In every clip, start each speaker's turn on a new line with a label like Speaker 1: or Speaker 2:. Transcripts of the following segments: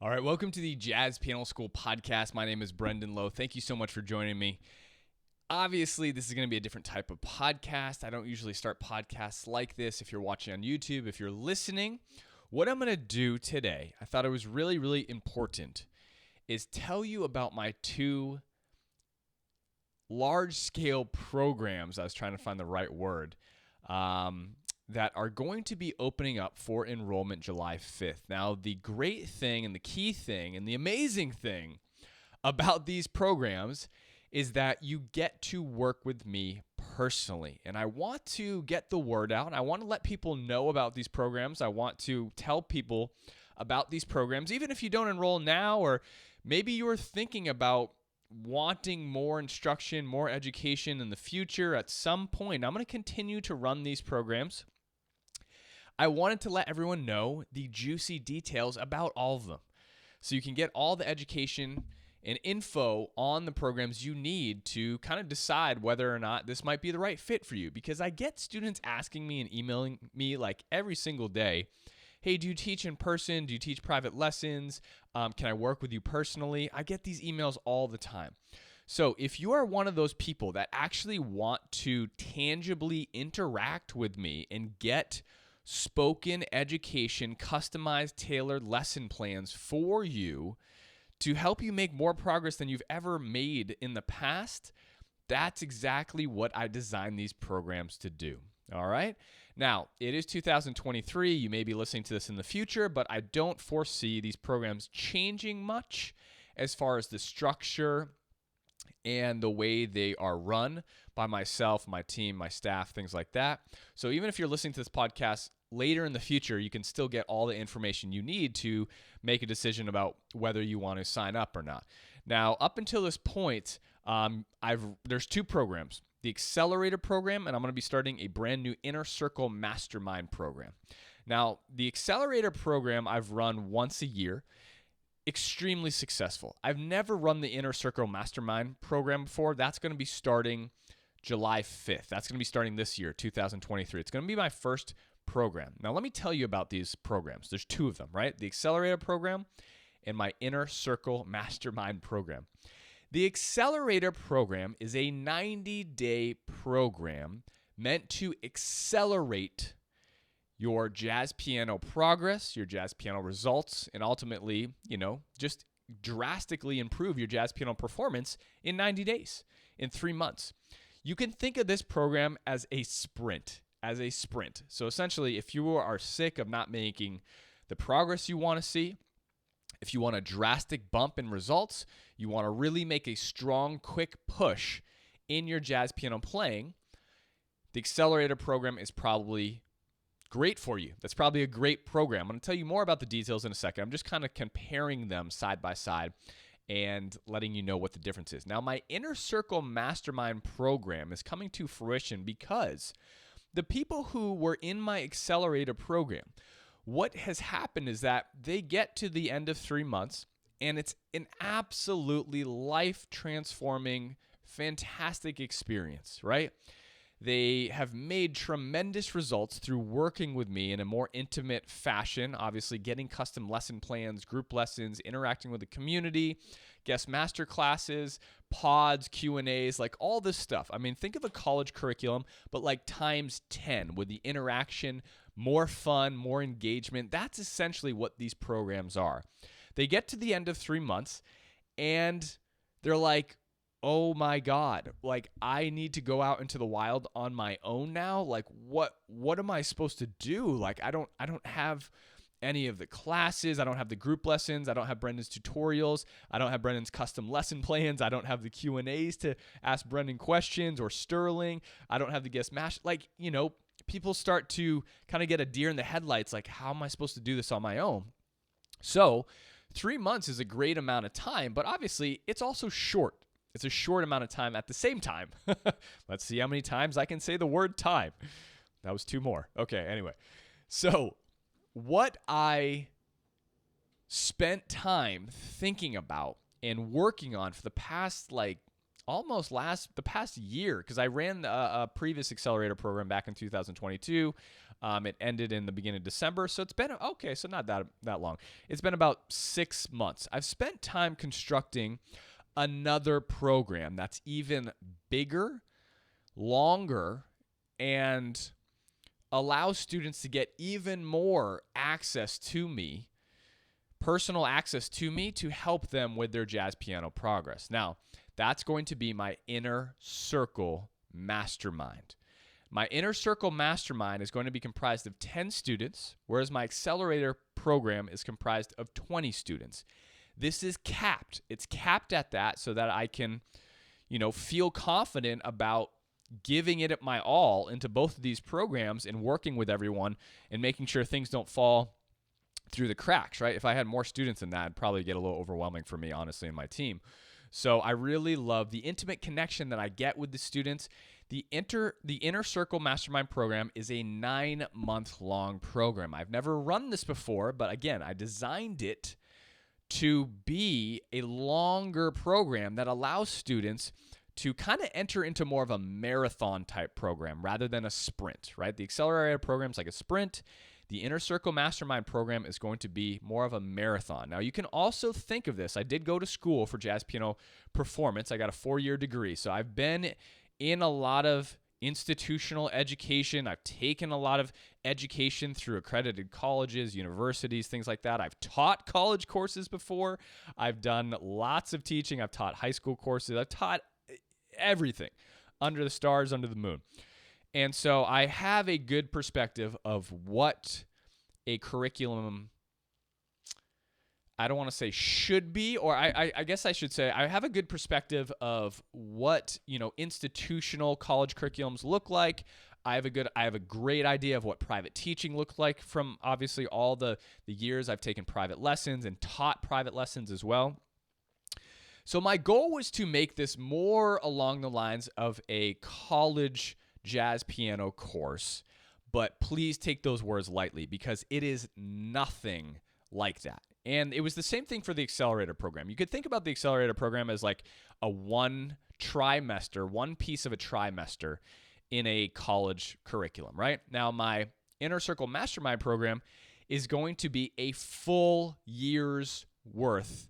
Speaker 1: All right, welcome to the Jazz Piano School podcast. My name is Brendan Lowe. Thank you so much for joining me. Obviously, this is going to be a different type of podcast. I don't usually start podcasts like this. If you're watching on YouTube, if you're listening, what I'm going to do today, I thought it was really, really important, is tell you about my two large-scale programs. I was trying to find the right word. That are going to be opening up for enrollment July 5th. Now, the great thing and the key thing and the amazing thing about these programs is that you get to work with me personally. And I want to get the word out. I want to let people know about these programs. I want to tell people about these programs, even if you don't enroll now, or maybe you're thinking about wanting more instruction, more education in the future at some point. I'm going to continue to run these programs. I wanted to let everyone know the juicy details about all of them, so you can get all the education and info on the programs you need to kind of decide whether or not this might be the right fit for you. Because I get students asking me and emailing me like every single day, hey, do you teach in person? Do you teach private lessons? Can I work with you personally? I get these emails all the time. So if you are one of those people that actually want to tangibly interact with me and get spoken education, customized, tailored lesson plans for you to help you make more progress than you've ever made in the past, that's exactly what I designed these programs to do. All right? Now, it is 2023. You may be listening to this in the future, but I don't foresee these programs changing much as far as the structure and the way they are run by myself, my team, my staff, things like that. So even if you're listening to this podcast later in the future, you can still get all the information you need to make a decision about whether you want to sign up or not. Now, up until this point, there's two programs, the Accelerator program, and I'm going to be starting a brand new Inner Circle Mastermind program. Now, the Accelerator program I've run once a year, extremely successful. I've never run the Inner Circle Mastermind program before. That's going to be starting July 5th. That's going to be starting this year, 2023. It's going to be my first program. Now, let me tell you about these programs. There's two of them, right? The Accelerator program and my Inner Circle Mastermind program. The Accelerator program is a 90-day program meant to accelerate your jazz piano progress, your jazz piano results, and ultimately, just drastically improve your jazz piano performance in 90 days, in 3 months. You can think of this program as a sprint. So essentially, if you are sick of not making the progress you want to see, if you want a drastic bump in results, you want to really make a strong, quick push in your jazz piano playing, the Accelerator program is probably great for you. That's probably a great program. I'm going to tell you more about the details in a second. I'm just kind of comparing them side by side and letting you know what the difference is. Now, my Inner Circle Mastermind program is coming to fruition because the people who were in my Accelerator program, what has happened is that they get to the end of 3 months, and it's an absolutely life-transforming, fantastic experience, right? They have made tremendous results through working with me in a more intimate fashion, obviously getting custom lesson plans, group lessons, interacting with the community, guest masterclasses, pods, Q&As, like all this stuff. I mean, think of a college curriculum, but like times 10 with the interaction, more fun, more engagement. That's essentially what these programs are. They get to the end of 3 months, and they're like, oh my God, like I need to go out into the wild on my own now. Like what am I supposed to do? Like I don't have any of the classes. I don't have the group lessons. I don't have Brendan's tutorials. I don't have Brendan's custom lesson plans. I don't have the Q&As to ask Brendan questions or Sterling. I don't have the guest mash. Like, people start to kind of get a deer in the headlights. Like, how am I supposed to do this on my own? So 3 months is a great amount of time, but obviously it's also short. It's a short amount of time at the same time. Let's see how many times I can say the word time. That was 2 more. Okay, anyway. So what I spent time thinking about and working on for the past almost the past year, because I ran a previous Accelerator program back in 2022. It ended in the beginning of December, so it's been okay. So not that long. It's been about 6 months. I've spent time constructing another program that's even bigger, longer, and allows students to get even more access to me, personal access to me, to help them with their jazz piano progress. Now, that's going to be my Inner Circle Mastermind. My Inner Circle Mastermind is going to be comprised of 10 students, whereas my Accelerator program is comprised of 20 students. This is capped. It's capped at that so that I can, feel confident about giving it my all into both of these programs and working with everyone and making sure things don't fall through the cracks, right? If I had more students than that, it'd probably get a little overwhelming for me, honestly, and my team. So I really love the intimate connection that I get with the students. The Inner Circle Mastermind program is a 9-month-long program. I've never run this before, but again, I designed it to be a longer program that allows students to kind of enter into more of a marathon type program rather than a sprint, right? The Accelerator program is like a sprint. The Inner Circle Mastermind program is going to be more of a marathon. Now, you can also think of this. I did go to school for jazz piano performance. I got a 4-year degree. So I've been in a lot of institutional education. I've taken a lot of education through accredited colleges, universities, things like that. I've taught college courses before. I've done lots of teaching. I've taught high school courses. I've taught everything under the stars, under the moon. And so I have a good perspective of what a curriculum, I don't want to say should be, or I guess I should say I have a good perspective of what, institutional college curriculums look like. I have a great idea of what private teaching looked like from obviously all the years I've taken private lessons and taught private lessons as well. So my goal was to make this more along the lines of a college jazz piano course, but please take those words lightly because it is nothing like that. And it was the same thing for the Accelerator program. You could think about the Accelerator program as like a one piece of a trimester in a college curriculum, right? Now, my Inner Circle Mastermind program is going to be a full year's worth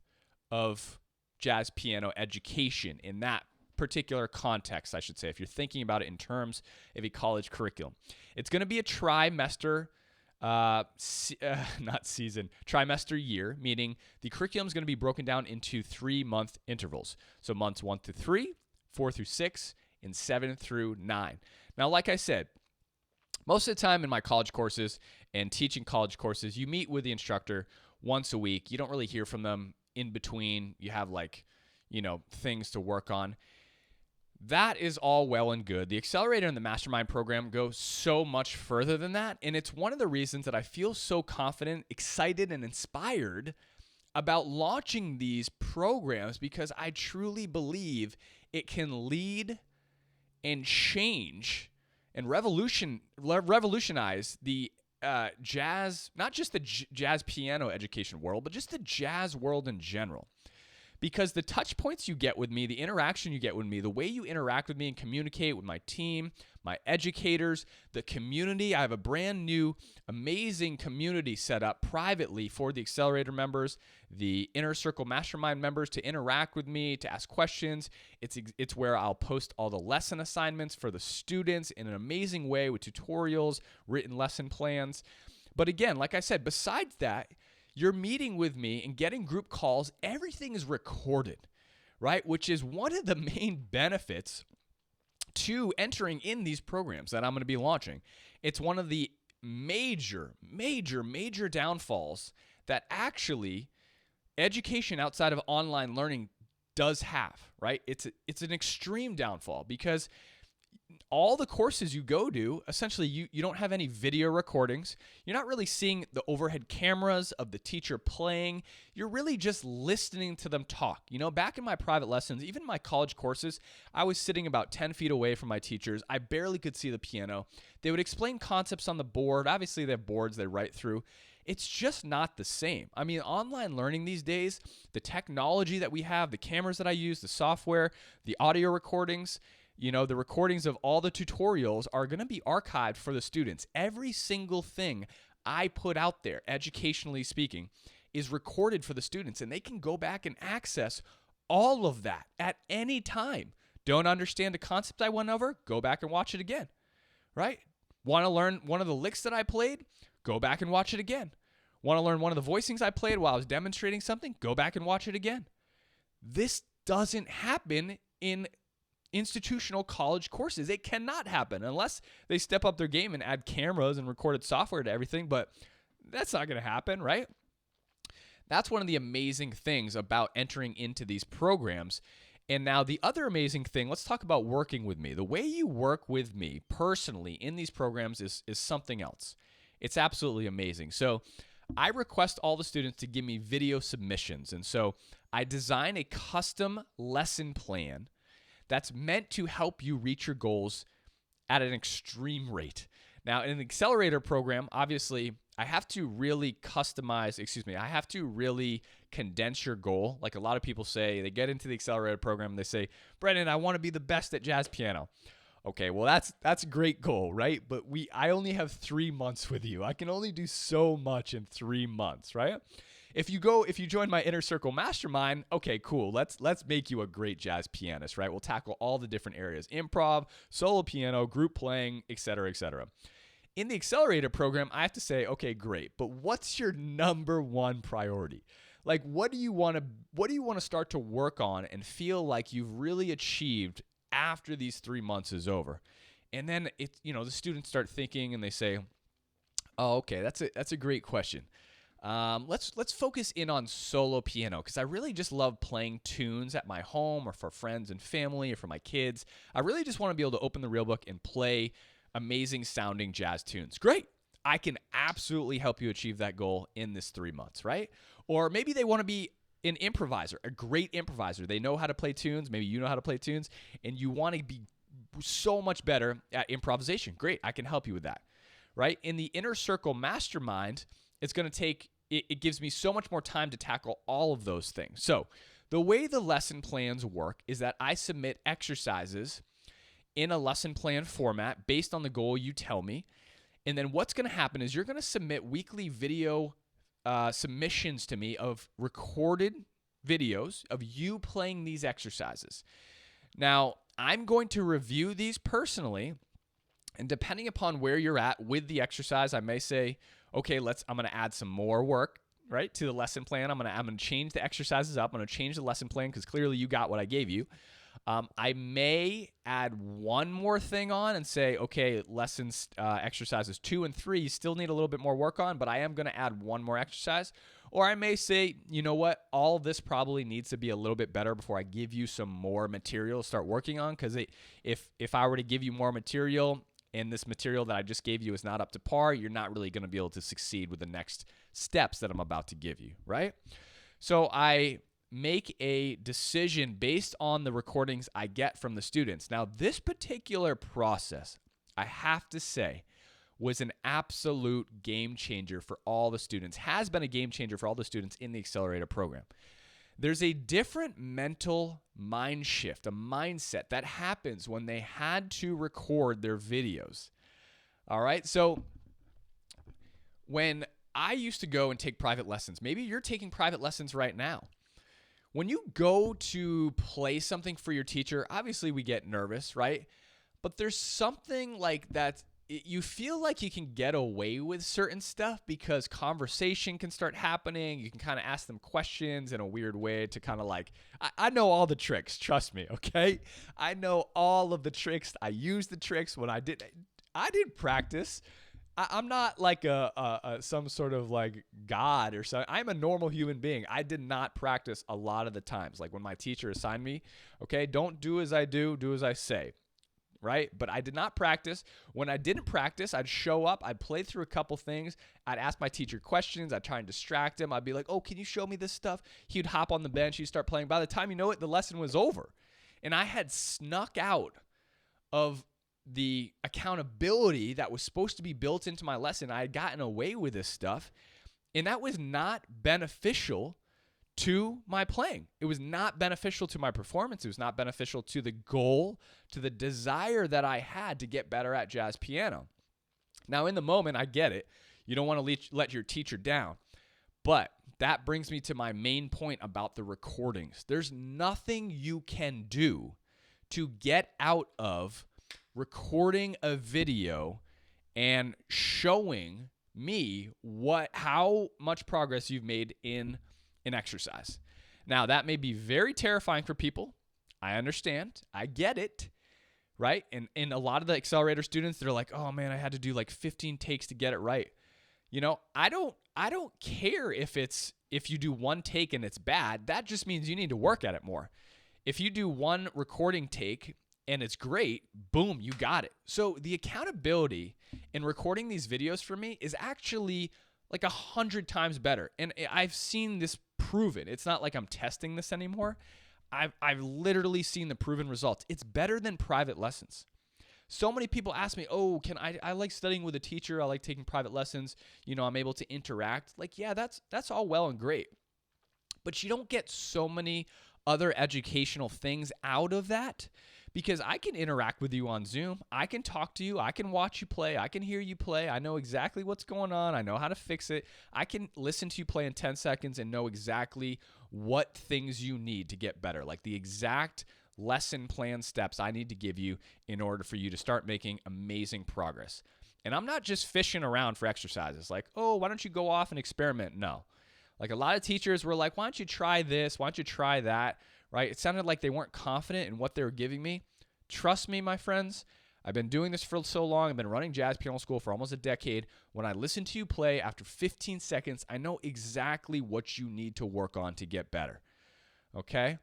Speaker 1: of jazz piano education in that particular context, I should say, if you're thinking about it in terms of a college curriculum. It's going to be a trimester, trimester year, meaning the curriculum is going to be broken down into 3-month intervals. So months 1 through 3, 4 through 6, and 7 through 9. Now, like I said, most of the time in my college courses and teaching college courses, you meet with the instructor once a week. You don't really hear from them in between. You have things to work on. That is all well and good. The Accelerator and the Mastermind program go so much further than that, and it's one of the reasons that I feel so confident, excited, and inspired about launching these programs because I truly believe it can lead and change and revolutionize the jazz, not just the jazz piano education world, but just the jazz world in general. Because the touch points you get with me, the interaction you get with me, the way you interact with me and communicate with my team, my educators, the community. I have a brand new, amazing community set up privately for the Accelerator members, the Inner Circle Mastermind members to interact with me, to ask questions. It's where I'll post all the lesson assignments for the students in an amazing way with tutorials, written lesson plans. But again, like I said, besides that, you're meeting with me and getting group calls. Everything is recorded, right? Which is one of the main benefits to entering in these programs that I'm going to be launching. It's one of the major downfalls that actually education outside of online learning does have, right? It's an extreme downfall because all the courses you go to, essentially you don't have any video recordings. You're not really seeing the overhead cameras of the teacher playing. You're really just listening to them talk. Back in my private lessons, even my college courses, I was sitting about 10 feet away from my teachers. I barely could see the piano. They would explain concepts on the board. Obviously, they have boards they write through. It's just not the same. I mean, online learning these days, the technology that we have, the cameras that I use, the software, the audio recordings, the recordings of all the tutorials are going to be archived for the students. Every single thing I put out there, educationally speaking, is recorded for the students, and they can go back and access all of that at any time. Don't understand a concept I went over? Go back and watch it again, right? Want to learn one of the licks that I played? Go back and watch it again. Want to learn one of the voicings I played while I was demonstrating something? Go back and watch it again. This doesn't happen in institutional college courses. It cannot happen unless they step up their game and add cameras and recorded software to everything, but that's not going to happen, right? That's one of the amazing things about entering into these programs. And now the other amazing thing, let's talk about working with me. The way you work with me personally in these programs is something else. It's absolutely amazing. So I request all the students to give me video submissions. And so I design a custom lesson plan that's meant to help you reach your goals at an extreme rate. Now, in the Accelerator program, obviously, I have to really I have to really condense your goal. Like a lot of people say, they get into the Accelerator program and they say, Brendan, I want to be the best at jazz piano. Okay, well, that's a great goal, right? But I only have 3 months with you. I can only do so much in 3 months, right? If you join my Inner Circle Mastermind, okay, cool. Let's make you a great jazz pianist, right? We'll tackle all the different areas: improv, solo piano, group playing, et cetera, et cetera. In the Accelerator program, I have to say, okay, great, but what's your number one priority? Like, what do you want to start to work on and feel like you've really achieved after these 3 months is over? And then the students start thinking and they say, oh, okay, that's a great question. Let's focus in on solo piano, because I really just love playing tunes at my home or for friends and family or for my kids. I really just want to be able to open the real book and play amazing sounding jazz tunes. Great. I can absolutely help you achieve that goal in this 3 months, right? Or maybe they want to be an improviser, a great improviser. They know how to play tunes. Maybe you know how to play tunes, and you want to be so much better at improvisation. Great. I can help you with that, right? In the Inner Circle Mastermind, it's going to take, it gives me so much more time to tackle all of those things. So the way the lesson plans work is that I submit exercises in a lesson plan format based on the goal you tell me. And then what's going to happen is you're going to submit weekly video submissions to me of recorded videos of you playing these exercises. Now, I'm going to review these personally, and depending upon where you're at with the exercise, I may say, okay, I'm going to add some more work, right, to the lesson plan. I'm going to change the exercises up. I'm going to change the lesson plan because clearly you got what I gave you. I may add one more thing on and say, okay, lessons, exercises 2 and 3, you still need a little bit more work on, but I am going to add one more exercise. Or I may say, you know what, all of this probably needs to be a little bit better before I give you some more material to start working on, because if I were to give you more material and this material that I just gave you is not up to par, you're not really going to be able to succeed with the next steps that I'm about to give you, right? So I make a decision based on the recordings I get from the students. Now, this particular process, I have to say, was an absolute game changer for all the students, has been a game changer for all the students in the Accelerator program. There's a different mental mind shift, a mindset that happens when they had to record their videos. All right, so when I used to go and take private lessons, maybe you're taking private lessons right now. When you go to play something for your teacher, obviously we get nervous, right? But there's something like that. You feel like you can get away with certain stuff because conversation can start happening. You can kind of ask them questions in a weird way to kind of like, I know all the tricks, trust me, okay? I know all of the tricks. I used the tricks when I did practice. I'm not like some sort of like God or something. I'm a normal human being. I did not practice a lot of the times. Like when my teacher assigned me, okay, don't do as I do, do as I say, right? But I did not practice. When I didn't practice, I'd show up, I'd play through a couple things, I'd ask my teacher questions, I'd try and distract him. I'd be like, oh, can you show me this stuff? He'd hop on the bench, he'd start playing. By the time you know it, the lesson was over. And I had snuck out of the accountability that was supposed to be built into my lesson. I had gotten away with this stuff, And that was not beneficial to my playing. It was not beneficial to my performance. It was not beneficial to the goal, to the desire that I had to get better at jazz piano. Now, in the moment, I get it. You don't want to let your teacher down. But that brings me to my main point about the recordings. There's nothing you can do to get out of recording a video and showing me how much progress you've made in an exercise. Now, that may be very terrifying for people. I understand. I get it, right? And a lot of the Accelerator students, they're like, oh man, I had to do like 15 takes to get it right. You know, I don't care if you do one take and it's bad. That just means you need to work at it more. If you do one recording take and it's great, boom, you got it. So the accountability in recording these videos for me is actually like 100 times better. And I've seen this proven. It's not like I'm testing this anymore. I've literally seen the proven results. It's better than private lessons. So many people ask me, oh, I like studying with a teacher. I like taking private lessons. You know, I'm able to interact. Like, yeah, that's all well and great. But you don't get so many other educational things out of that, because I can interact with you on Zoom. I can talk to you. I can watch you play. I can hear you play. I know exactly what's going on. I know how to fix it. I can listen to you play in 10 seconds and know exactly what things you need to get better, like the exact lesson plan steps I need to give you in order for you to start making amazing progress. And I'm not just fishing around for exercises like, oh, why don't you go off and experiment? No. Like a lot of teachers were like, why don't you try this? Why don't you try that? Right? It sounded like they weren't confident in what they were giving me. Trust me, my friends, I've been doing this for so long. I've been running jazz piano school for almost a decade. When I listen to you play after 15 seconds, I know exactly what you need to work on to get better. Okay?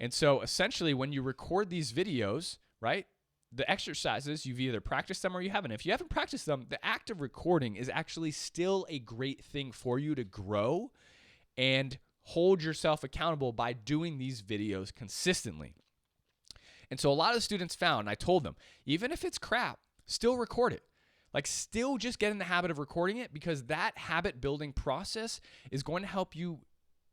Speaker 1: And so essentially when you record these videos, right, the exercises, you've either practiced them or you haven't. If you haven't practiced them, the act of recording is actually still a great thing for you to grow and hold yourself accountable by doing these videos consistently. And so a lot of the students found, and I told them, even if it's crap, still record it. Like still just get in the habit of recording it, because that habit building process is going to help you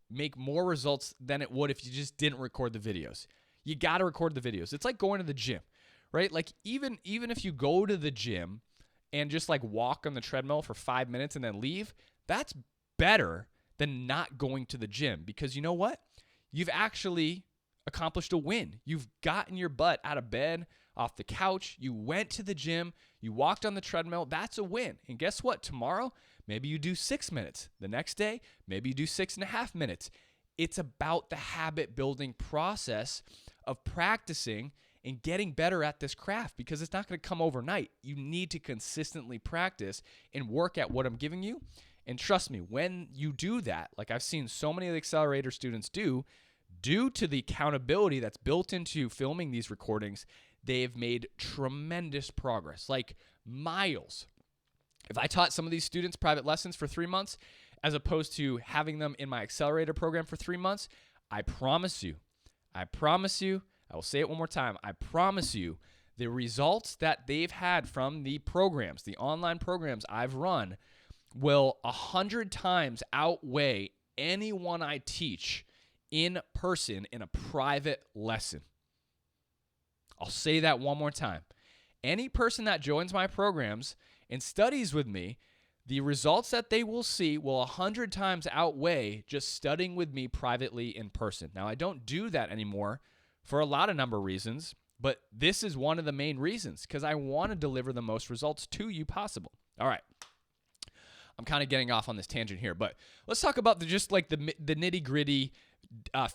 Speaker 1: make more results than it would if you just didn't record the videos. You got to record the videos. It's like going to the gym, right? Like even if you go to the gym and just like walk on the treadmill for 5 minutes and then leave, that's better than not going to the gym, because you know what? You've actually accomplished a win. You've gotten your butt out of bed, off the couch. You went to the gym. You walked on the treadmill. That's a win. And guess what? Tomorrow, maybe you do 6 minutes. The next day, maybe you do 6.5 minutes. It's about the habit building process of practicing and getting better at this craft, because it's not going to come overnight. You need to consistently practice and work at what I'm giving you. And trust me, when you do that, like I've seen so many of the Accelerator students do, due to the accountability that's built into filming these recordings, they've made tremendous progress, like miles. If I taught some of these students private lessons for 3 months, as opposed to having them in my Accelerator program for 3 months, I promise you, I will say it one more time, I promise you, the results that they've had from the programs, the online programs I've run, will 100 times outweigh anyone I teach in person in a private lesson. I'll say that one more time. Any person that joins my programs and studies with me, the results that they will see will 100 times outweigh just studying with me privately in person. Now, I don't do that anymore for a lot of number of reasons, but this is one of the main reasons, because I want to deliver the most results to you possible. All right. I'm kind of getting off on this tangent here, but let's talk about the nitty-gritty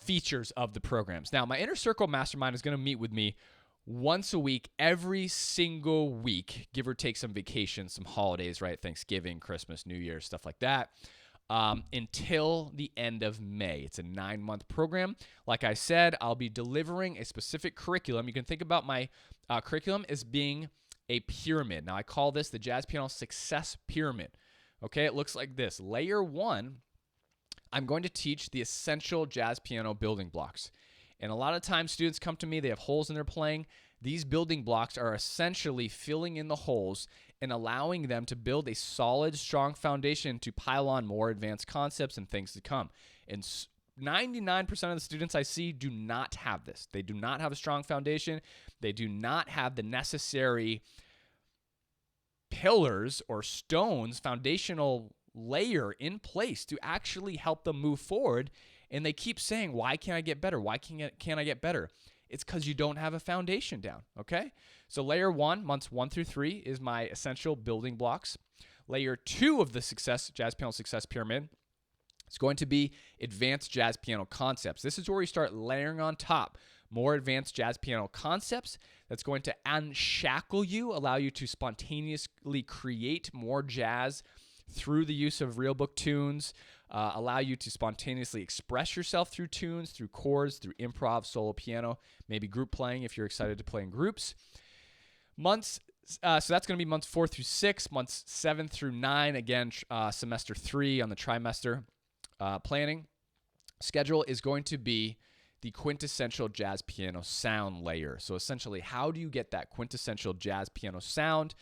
Speaker 1: features of the programs. Now, my Inner Circle Mastermind is going to meet with me once a week, every single week, give or take some vacations, some holidays, right? Thanksgiving, Christmas, New Year, stuff like that, until the end of May. It's a 9-month program. Like I said, I'll be delivering a specific curriculum. You can think about my curriculum as being a pyramid. Now, I call this the Jazz Piano Success Pyramid. Okay, it looks like this. Layer 1, I'm going to teach the essential jazz piano building blocks. And a lot of times students come to me, they have holes in their playing. These building blocks are essentially filling in the holes and allowing them to build a solid, strong foundation to pile on more advanced concepts and things to come. And 99% of the students I see do not have this. They do not have a strong foundation. They do not have the necessary pillars or stones, foundational layer in place to actually help them move forward. And they keep saying, why can't I get better? Why can't I get better? It's because you don't have a foundation down, okay? So layer 1, months 1 through 3, is my essential building blocks. Layer 2 of the jazz piano success pyramid is going to be advanced jazz piano concepts. This is where we start layering on top more advanced jazz piano concepts that's going to unshackle you, allow you to spontaneously create more jazz through the use of real book tunes, allow you to spontaneously express yourself through tunes, through chords, through improv, solo piano, maybe group playing if you're excited to play in groups. So that's going to be months 4 through 6, months 7 through 9, again, semester 3 on the trimester planning. Schedule is going to be the quintessential jazz piano sound layer. So essentially, how do you get that quintessential jazz piano sound?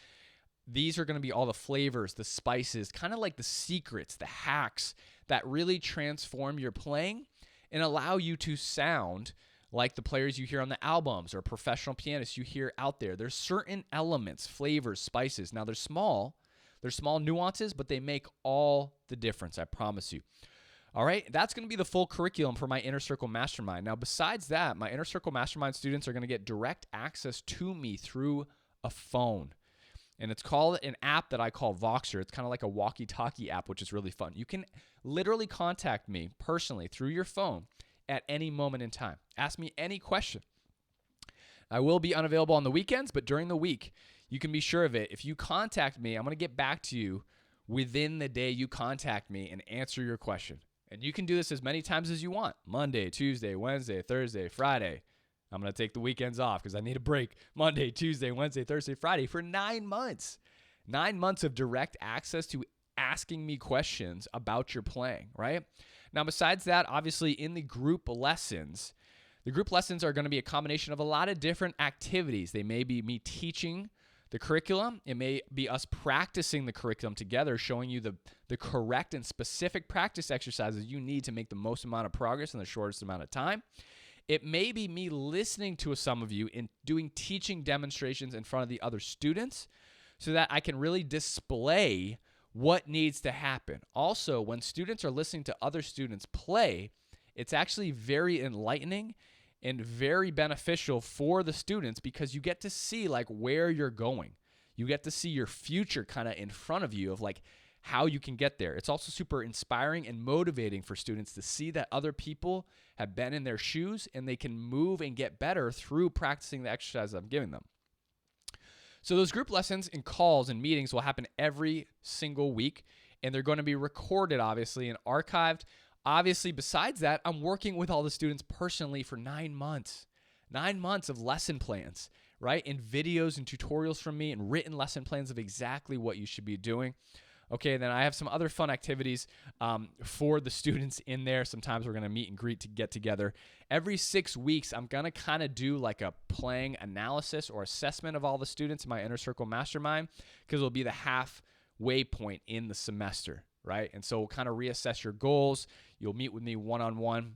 Speaker 1: These are going to be all the flavors, the spices, kind of like the secrets, the hacks that really transform your playing and allow you to sound like the players you hear on the albums or professional pianists you hear out there. There's certain elements, flavors, spices. Now, they're small nuances, but they make all the difference, I promise you. All right, that's going to be the full curriculum for my Inner Circle Mastermind. Now, besides that, my Inner Circle Mastermind students are going to get direct access to me through a phone. And it's called an app that I call Voxer. It's kind of like a walkie-talkie app, which is really fun. You can literally contact me personally through your phone at any moment in time. Ask me any question. I will be unavailable on the weekends, but during the week, you can be sure of it. If you contact me, I'm going to get back to you within the day you contact me and answer your question. And you can do this as many times as you want. Monday, Tuesday, Wednesday, Thursday, Friday. I'm going to take the weekends off because I need a break. Monday, Tuesday, Wednesday, Thursday, Friday for 9 months. 9 months of direct access to asking me questions about your playing, right? Now, besides that, obviously in the group lessons are going to be a combination of a lot of different activities. They may be me teaching the curriculum. It may be us practicing the curriculum together, showing you the correct and specific practice exercises you need to make the most amount of progress in the shortest amount of time. It may be me listening to some of you and doing teaching demonstrations in front of the other students so that I can really display what needs to happen. Also, when students are listening to other students play, it's actually very enlightening and very beneficial for the students because you get to see like where you're going. You get to see your future kind of in front of you of like how you can get there. It's also super inspiring and motivating for students to see that other people have been in their shoes and they can move and get better through practicing the exercises I'm giving them. So those group lessons and calls and meetings will happen every single week, and they're going to be recorded, obviously, and archived. Obviously, besides that, I'm working with all the students personally for 9 months. 9 months of lesson plans, right? And videos and tutorials from me and written lesson plans of exactly what you should be doing. Okay, then I have some other fun activities for the students in there. Sometimes we're going to meet and greet to get together. Every 6 weeks, I'm going to kind of do like a playing analysis or assessment of all the students in my Inner Circle Mastermind because it'll be the halfway point in the semester, right? And so we'll kind of reassess your goals. You'll meet with me one-on-one.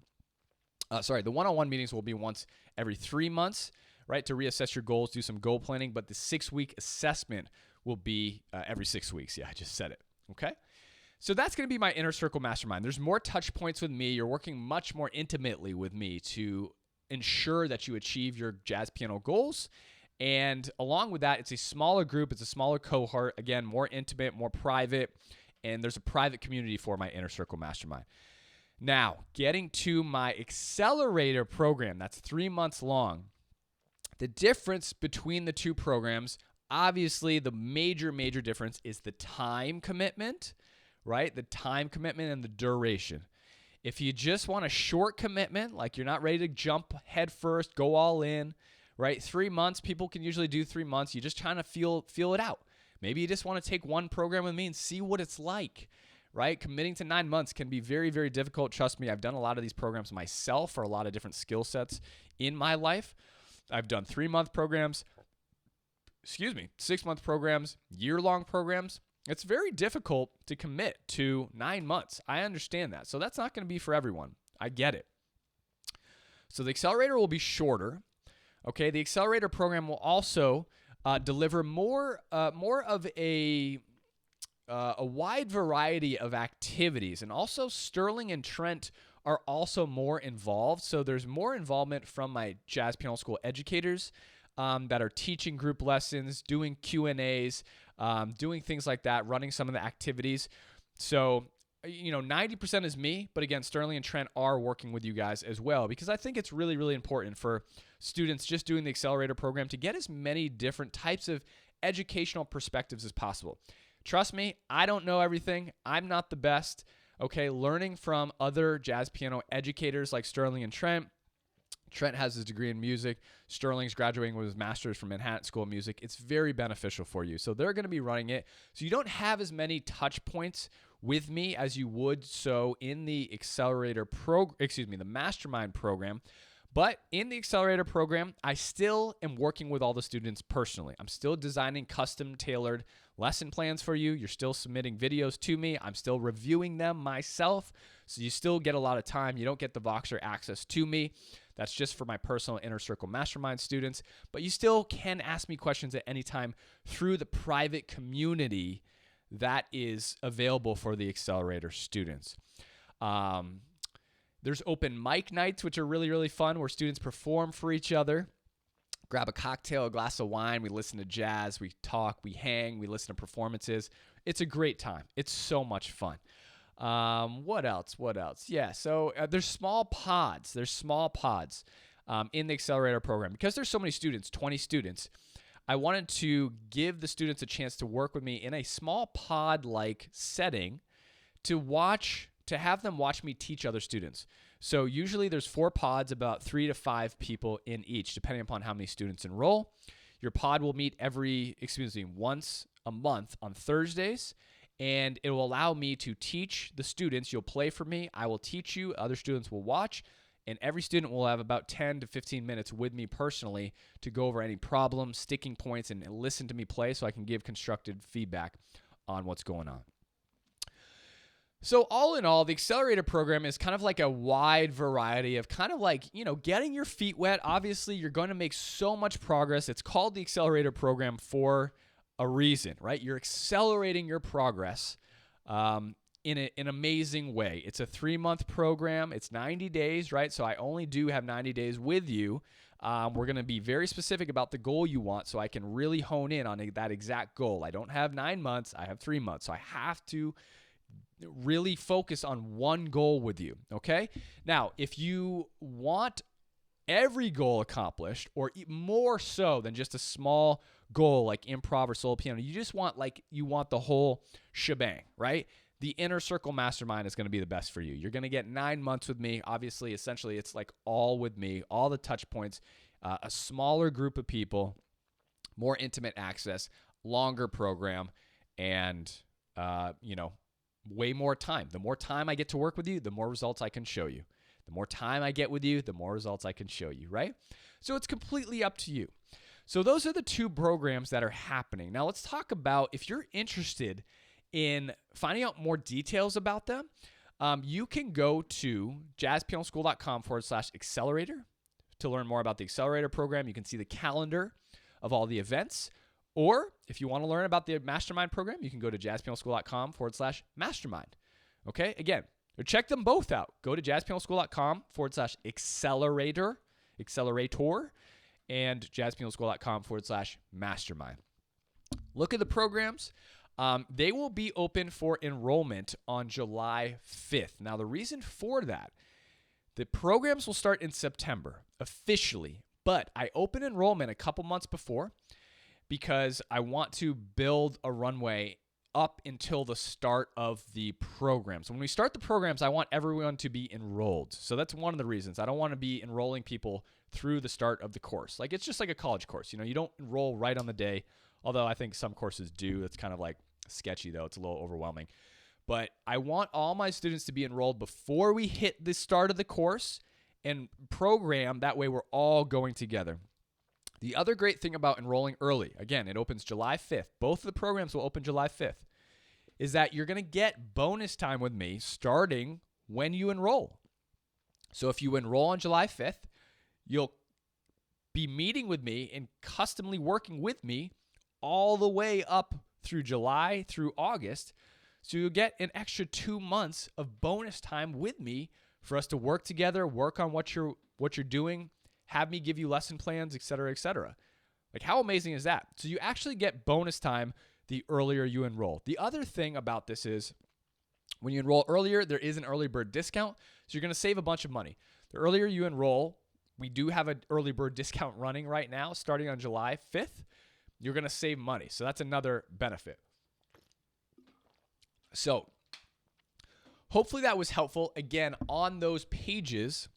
Speaker 1: The one-on-one meetings will be once every 3 months, right, to reassess your goals, do some goal planning. But the 6-week assessment will be every 6 weeks. Yeah, I just said it. Okay? So that's going to be my Inner Circle Mastermind. There's more touch points with me. You're working much more intimately with me to ensure that you achieve your jazz piano goals. And along with that, it's a smaller group. It's a smaller cohort. Again, more intimate, more private. And there's a private community for my Inner Circle Mastermind. Now, getting to my Accelerator program, that's 3 months long. The difference between the two programs, obviously the major difference is the time commitment, right? The time commitment and the duration. If you just want a short commitment, like you're not ready to jump head first, go all in, right? 3 months, people can usually do 3 months. You're just trying to feel it out. Maybe you just want to take one program with me and see what it's like, right? Committing to 9 months can be very, very difficult. Trust me, I've done a lot of these programs myself for a lot of different skill sets in my life. I've done 3-month programs, 6-month programs, year-long programs. It's very difficult to commit to 9 months. I understand that. So that's not going to be for everyone. I get it. So the Accelerator will be shorter. Okay, the Accelerator program will also deliver more of a wide variety of activities. And also Sterling and Trent are also more involved. So there's more involvement from my Jazz Piano School educators that are teaching group lessons, doing Q&As, doing things like that, running some of the activities. So, 90% is me, but again, Sterling and Trent are working with you guys as well, because I think it's really, really important for students just doing the Accelerator program to get as many different types of educational perspectives as possible. Trust me, I don't know everything. I'm not the best. Okay, learning from other jazz piano educators like Sterling and Trent. Trent has his degree in music. Sterling's graduating with his master's from Manhattan School of Music. It's very beneficial for you. So they're going to be running it. So you don't have as many touch points with me as you would so in the the Mastermind program. But in the Accelerator program, I still am working with all the students personally. I'm still designing custom tailored lesson plans for you. You're still submitting videos to me. I'm still reviewing them myself. So you still get a lot of time. You don't get the Voxer access to me. That's just for my personal Inner Circle Mastermind students. But you still can ask me questions at any time through the private community that is available for the Accelerator students. There's open mic nights, which are really, really fun, where students perform for each other. Grab a cocktail, a glass of wine. We listen to jazz. We talk. We hang. We listen to performances. It's a great time. It's so much fun. What else? Yeah, so there's small pods. In the Accelerator program. Because there's so many students, 20 students, I wanted to give the students a chance to work with me in a small pod-like setting to have them watch me teach other students. So usually there's 4 pods, about 3 to 5 people in each, depending upon how many students enroll. Your pod will meet once a month on Thursdays, and it will allow me to teach the students. You'll play for me. I will teach you. Other students will watch. And every student will have about 10 to 15 minutes with me personally to go over any problems, sticking points, and listen to me play so I can give constructive feedback on what's going on. So all in all, the Accelerator program is kind of like a wide variety of kind of like, getting your feet wet. Obviously, you're going to make so much progress. It's called the Accelerator program for a reason, right? You're accelerating your progress in an amazing way. It's a 3-month program. It's 90 days, right? So I only do have 90 days with you. We're going to be very specific about the goal you want so I can really hone in on that exact goal. I don't have 9 months. I have 3 months. So I have to really focus on one goal with you, okay? Now, if you want every goal accomplished, or more so than just a small goal like improv or solo piano, you want the whole shebang, right? The Inner Circle Mastermind is going to be the best for you. You're going to get 9 months with me. Obviously, essentially, it's like all with me, all the touch points, a smaller group of people, more intimate access, longer program, and, way more time. The more time I get to work with you, the more results I can show you. The more time I get with you, the more results I can show you, right? So it's completely up to you. So those are the 2 programs that are happening. Now let's talk about, if you're interested in finding out more details about them, you can go to jazzpianoschool.com/accelerator to learn more about the Accelerator program. You can see the calendar of all the events. Or if you want to learn about the Mastermind program, you can go to jazzpianoschool.com/mastermind. Okay, again, check them both out. Go to jazzpianoschool.com/accelerator, and jazzpianoschool.com/mastermind. Look at the programs. They will be open for enrollment on July 5th. Now, the reason for that, the programs will start in September officially, but I open enrollment a couple months before because I want to build a runway up until the start of the program. So when we start the programs, I want everyone to be enrolled. So that's one of the reasons. I don't want to be enrolling people through the start of the course. Like, it's just like a college course. You don't enroll right on the day, although I think some courses do. It's kind of like sketchy, though. It's a little overwhelming. But I want all my students to be enrolled before we hit the start of the course and program. That way we're all going together. The other great thing about enrolling early, again, it opens July 5th. Both of the programs will open July 5th, is that you're going to get bonus time with me starting when you enroll. So if you enroll on July 5th, you'll be meeting with me and customly working with me all the way up through July through August. So you'll get an extra 2 months of bonus time with me for us to work together, work on what you're doing, have me give you lesson plans, et cetera, et cetera. Like, how amazing is that? So you actually get bonus time the earlier you enroll. The other thing about this is when you enroll earlier, there is an early bird discount. So you're going to save a bunch of money. The earlier you enroll, we do have an early bird discount running right now, starting on July 5th. You're going to save money. So that's another benefit. So hopefully that was helpful. Again, on those pages,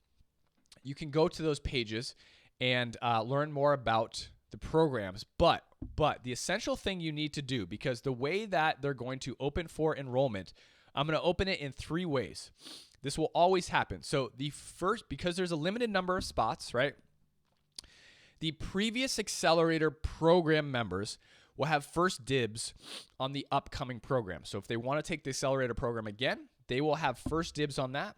Speaker 1: you can go to those pages and learn more about the programs. But the essential thing you need to do, because the way that they're going to open for enrollment, I'm going to open it in 3 ways. This will always happen. So the first, because there's a limited number of spots, right? The previous Accelerator program members will have first dibs on the upcoming program. So if they want to take the Accelerator program again, they will have first dibs on that.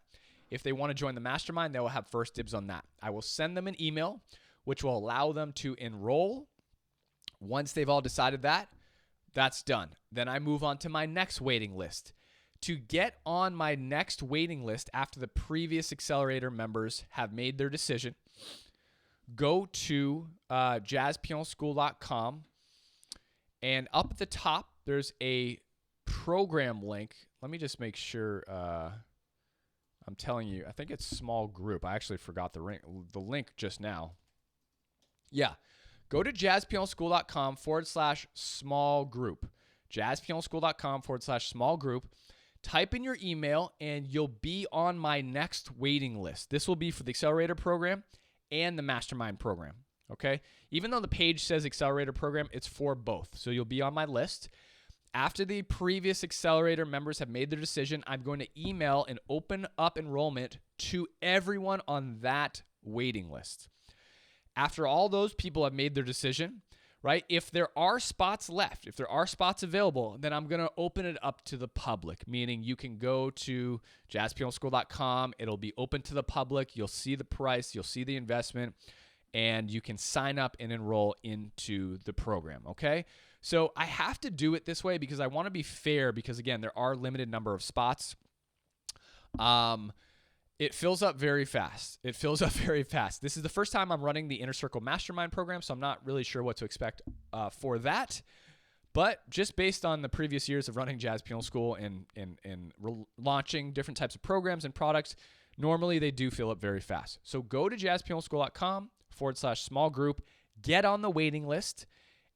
Speaker 1: If they want to join the mastermind, they will have first dibs on that. I will send them an email, which will allow them to enroll. Once they've all decided that, that's done. Then I move on to my next waiting list. To get on my next waiting list after the previous Accelerator members have made their decision, go to jazzpianoschool.com, and up at the top, there's a program link. Let me just make sure I'm telling you. I think it's small group. I actually forgot the link just now. Yeah. Go to jazzpianoschool.com/small group. jazzpianoschool.com/small group. Type in your email and you'll be on my next waiting list. This will be for the Accelerator program and the Mastermind program, okay? Even though the page says Accelerator program, it's for both. So you'll be on my list. After the previous Accelerator members have made their decision, I'm going to email and open up enrollment to everyone on that waiting list. After all those people have made their decision, right? If there are spots left, if there are spots available, then I'm going to open it up to the public, meaning you can go to jazzpianoschool.com. It'll be open to the public. You'll see the price. You'll see the investment, and you can sign up and enroll into the program, okay? So I have to do it this way because I want to be fair because, again, there are a limited number of spots. It fills up very fast. This is the first time I'm running the Inner Circle Mastermind program, so I'm not really sure what to expect for that. But just based on the previous years of running Jazz Piano School and launching different types of programs and products, normally they do fill up very fast. So go to jazzpianoschool.com/small group, get on the waiting list,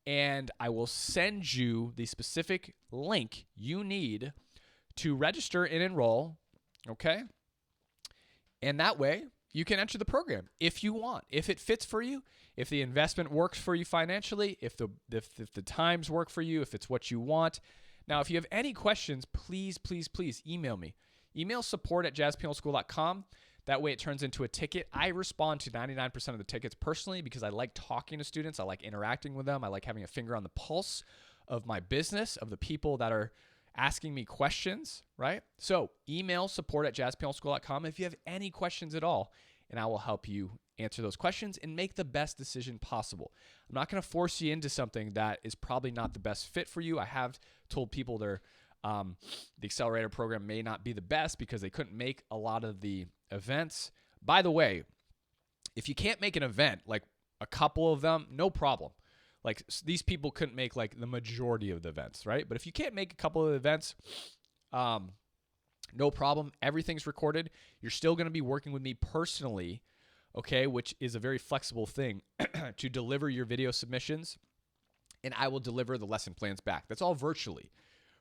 Speaker 1: and I will send you the specific link you need to register and enroll, okay? And that way, you can enter the program if you want, if it fits for you, if the investment works for you financially, if the times work for you, if it's what you want. Now, if you have any questions, please email me. Email support@jazzpianoschool.com. That way it turns into a ticket. I respond to 99% of the tickets personally because I like talking to students. I like interacting with them. I like having a finger on the pulse of my business, of the people that are asking me questions, right? So email support@jazzpianoschool.com if you have any questions at all, and I will help you answer those questions and make the best decision possible. I'm not going to force you into something that is probably not the best fit for you. I have told people the Accelerator program may not be the best because they couldn't make a lot of the events. By the way, if you can't make an event, like a couple of them, no problem. Like these people couldn't make like the majority of the events, right? But if you can't make a couple of events, no problem. Everything's recorded. You're still going to be working with me personally, okay, which is a very flexible thing to deliver your video submissions, and I will deliver the lesson plans back. That's all virtually,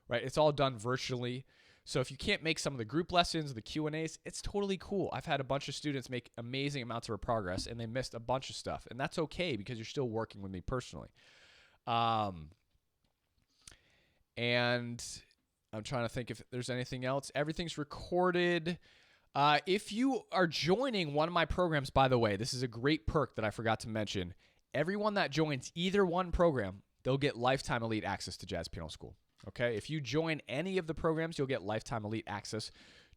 Speaker 1: right? It's all done virtually. So if you can't make some of the group lessons, the Q&As, it's totally cool. I've had a bunch of students make amazing amounts of progress, and they missed a bunch of stuff. And that's okay because you're still working with me personally. And I'm trying to think if there's anything else. Everything's recorded. If you are joining one of my programs, by the way, this is a great perk that I forgot to mention. everyone that joins either one program, they'll get lifetime elite access to Jazz Piano School. Okay? If you join any of the programs, you'll get lifetime elite access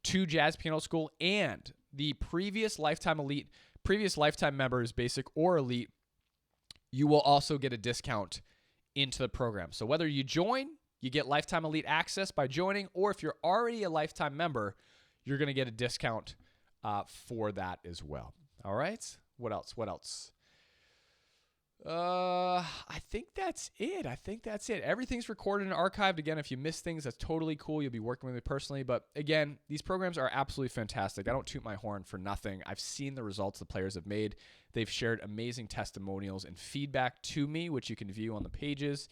Speaker 1: to Jazz Piano School, and the previous lifetime members, basic or elite, you will also get a discount into the program. So whether you join, you get lifetime elite access by joining, or if you're already a lifetime member, you're going to get a discount for that as well. All right. What else? I think that's it. Everything's recorded and archived. Again, if you miss things, that's totally cool. You'll be working with me personally. But again, these programs are absolutely fantastic. I don't toot my horn for nothing. I've seen the results the players have made. They've shared amazing testimonials and feedback to me, which you can view on the pages.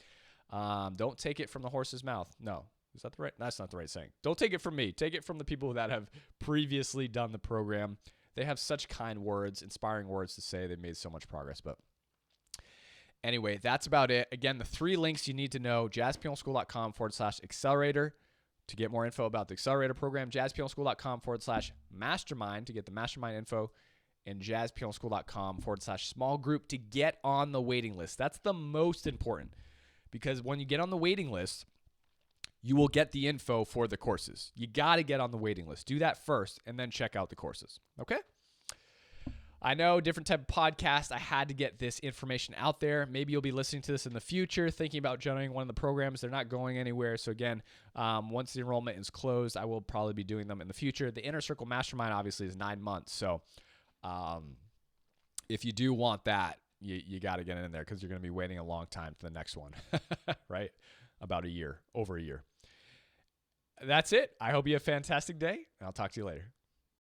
Speaker 1: Don't take it from the horse's mouth. No. Is that the right? That's not the right saying. Don't take it from me. Take it from the people that have previously done the program. They have such kind words, inspiring words to say. They've made so much progress. But anyway, that's about it. Again, the 3 links you need to know: jazzpianoschool.com/accelerator to get more info about the Accelerator program, jazzpianoschool.com/mastermind to get the mastermind info, and jazzpianoschool.com/small group to get on the waiting list. That's the most important, because when you get on the waiting list, you will get the info for the courses. You got to get on the waiting list. Do that first and then check out the courses. Okay? I know, different type of podcast. I had to get this information out there. Maybe you'll be listening to this in the future, thinking about joining one of the programs. They're not going anywhere. So again, once the enrollment is closed, I will probably be doing them in the future. The Inner Circle Mastermind obviously is 9 months. So if you do want that, you got to get in there, because you're going to be waiting a long time for the next one, right? About a year, over a year. That's it. I hope you have a fantastic day. I'll talk to you later.